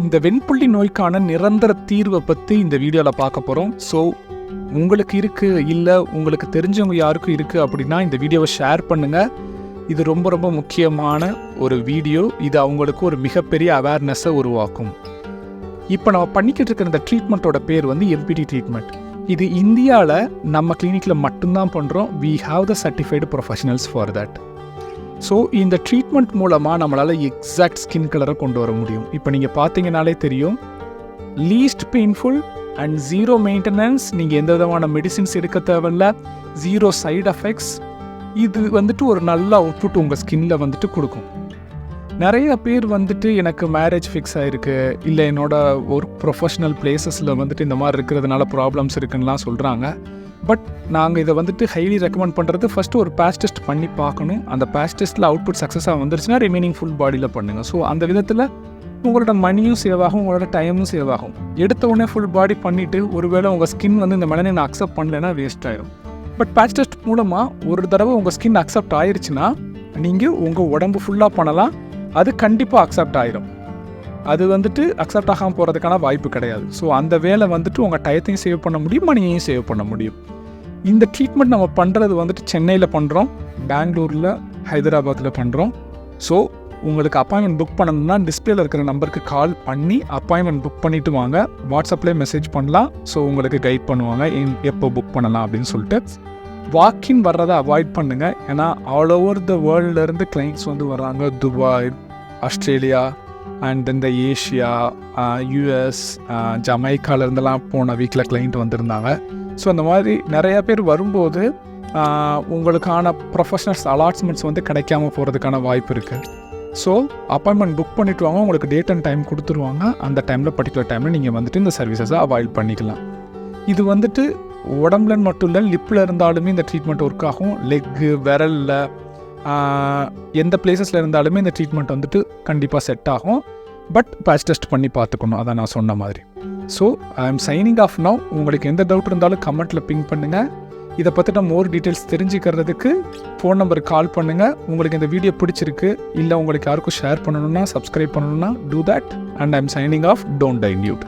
இந்த வெண்புள்ளி நோய்க்கான நிரந்தர தீர்வை பற்றி இந்த வீடியோவில் பார்க்க போகிறோம். ஸோ உங்களுக்கு இருக்குது, இல்லை உங்களுக்கு தெரிஞ்சவங்க யாருக்கும் இருக்குது அப்படின்னா இந்த வீடியோவை ஷேர் பண்ணுங்கள். இது ரொம்ப ரொம்ப முக்கியமான ஒரு வீடியோ. இது அவங்களுக்கு ஒரு மிகப்பெரிய அவேர்னஸை உருவாக்கும். இப்போ நம்ம பண்ணிக்கிட்டு இருக்கிற இந்த ட்ரீட்மெண்ட்டோட பேர் வந்து எம்பிடி ட்ரீட்மெண்ட். இது இந்தியாவில் நம்ம கிளினிக்கில் மட்டும்தான் பண்ணுறோம். We have the certified professionals for that. So இந்த ட்ரீட்மெண்ட் மூலமாக நம்மளால் எக்ஸாக்ட் ஸ்கின் கலரை கொண்டு வர முடியும். இப்போ நீங்கள் பார்த்தீங்கனாலே தெரியும், least painful and zero maintenance. நீங்கள் எந்த விதமான மெடிசின்ஸ் எடுக்க தேவையில்ல, ஜீரோ சைடு எஃபெக்ட்ஸ். இது வந்துட்டு ஒரு நல்ல அவுட்புட் உங்கள் ஸ்கின்ல வந்துட்டு கொடுக்கும். நிறைய பேர் வந்துட்டு எனக்கு மேரேஜ் ஃபிக்ஸ் ஆகிருக்கு, இல்லை என்னோட ஒர்க் ப்ரொஃபஷனல் பிளேசஸில் வந்துட்டு இந்த மாதிரி இருக்கிறதுனால ப்ராப்ளம்ஸ் இருக்குன்னுலாம் சொல்கிறாங்க. பட் நாங்கள் இதை வந்துட்டு ஹைலி ரெக்கமெண்ட் பண்ணுறது, ஃபஸ்ட்டு ஒரு பேட்ச் டெஸ்ட் பண்ணி பார்க்கணும். அந்த பேட்ச் டெஸ்ட்டில் அவுட்புட் சக்ஸஸாக வந்துருச்சுன்னா ரிமைனிங் ஃபுல் பாடியில் பண்ணுங்கள். ஸோ அந்த விதத்தில் உங்களோட மணியும் சேவ் ஆகும், உங்களோட டைமும் சேவ் ஆகும். எடுத்த உடனே ஃபுல் பாடி பண்ணிவிட்டு ஒருவேளை உங்கள் ஸ்கின் வந்து இந்த மெலனின் அக்செப்ட் பண்ணலைன்னா வேஸ்ட் ஆகிடும். பட் பேட்ச் டெஸ்ட் மூலமாக ஒரு தடவை உங்கள் ஸ்கின் அக்செப்ட் ஆயிடுச்சுன்னா நீங்கள் உங்கள் உடம்பு ஃபுல்லாக பண்ணலாம். அது கண்டிப்பாக அக்செப்ட் ஆகிடும். அது வந்துட்டு அக்செப்ட் ஆகாமல் போகிறதுக்கான வாய்ப்பு கிடையாது. ஸோ அந்த வேலை வந்துட்டு உங்கள் டயத்தையும் சேவ் பண்ண முடியும், மணியையும் சேவ் பண்ண முடியும். இந்த ட்ரீட்மெண்ட் நம்ம பண்ணுறது வந்துட்டு சென்னையில் பண்ணுறோம், பெங்களூரில், ஹைதராபாத்தில் பண்ணுறோம். ஸோ உங்களுக்கு அப்பாயின்மெண்ட் புக் பண்ணணும்னா டிஸ்பிளேல இருக்கிற நம்பருக்கு கால் பண்ணி அப்பாயின்மெண்ட் புக் பண்ணிவிட்டு வாங்க. வாட்ஸ்அப்லேயே மெசேஜ் பண்ணலாம். ஸோ உங்களுக்கு கைட் பண்ணுவாங்க எப்போ புக் பண்ணலாம் அப்படின்னு சொல்லிட்டு. வாக்கின் வர்றதை அவாய்ட் பண்ணுங்கள். ஏன்னா ஆல் ஓவர் த வேர்ல்ட்லேருந்து கிளைண்ட்ஸ் வந்து வர்றாங்க. துபாய், ஆஸ்திரேலியா அண்ட் இந்த ஏஷியா, யூஎஸ், ஜமைக்காலேருந்தெல்லாம் போன வீக்கில் கிளைண்ட் வந்திருந்தாங்க. ஸோ அந்த மாதிரி நிறையா பேர் வரும்போது உங்களுக்கான ப்ரொஃபஷனல்ஸ் அலாட்மெண்ட்ஸ் வந்து கிடைக்காம போகிறதுக்கான வாய்ப்பு இருக்குது. ஸோ அப்பாயின்மெண்ட் புக் பண்ணிவிட்டு வாங்க. உங்களுக்கு டேட் அண்ட் டைம் கொடுத்துருவாங்க. அந்த டைமில் பர்டிகுலர் டைமில் நீங்கள் வந்துட்டு இந்த சர்வீசஸை அவாய்ட் பண்ணிக்கலாம். இது வந்துட்டு உடம்புல மட்டும் இல்லை, லிப்பில் இருந்தாலுமே இந்த ட்ரீட்மெண்ட் ஒர்க் ஆகும். லெக்கு, விரலில், எந்த பிளேசஸில் இருந்தாலுமே இந்த ட்ரீட்மெண்ட் வந்துட்டு கண்டிப்பாக செட் ஆகும். பட் பேட்ச் டெஸ்ட் பண்ணி பார்த்துக்கணும், அதான் நான் சொன்ன மாதிரி. So I am signing off now. உங்களுக்கு எந்த டவுட் இருந்தாலும் கமெண்ட்டில் பிங் பண்ணுங்கள். இதை பற்றின மோர் டீட்டெயில்ஸ் தெரிஞ்சுக்கிறதுக்கு ஃபோன் நம்பருக்கு கால் பண்ணுங்கள். உங்களுக்கு இந்த வீடியோ பிடிச்சிருக்கு, இல்லை உங்களுக்கு யாருக்கும் ஷேர் பண்ணணுன்னா, சப்ஸ்கிரைப் பண்ணணுன்னா, do that. And I am signing off. Don't dilute.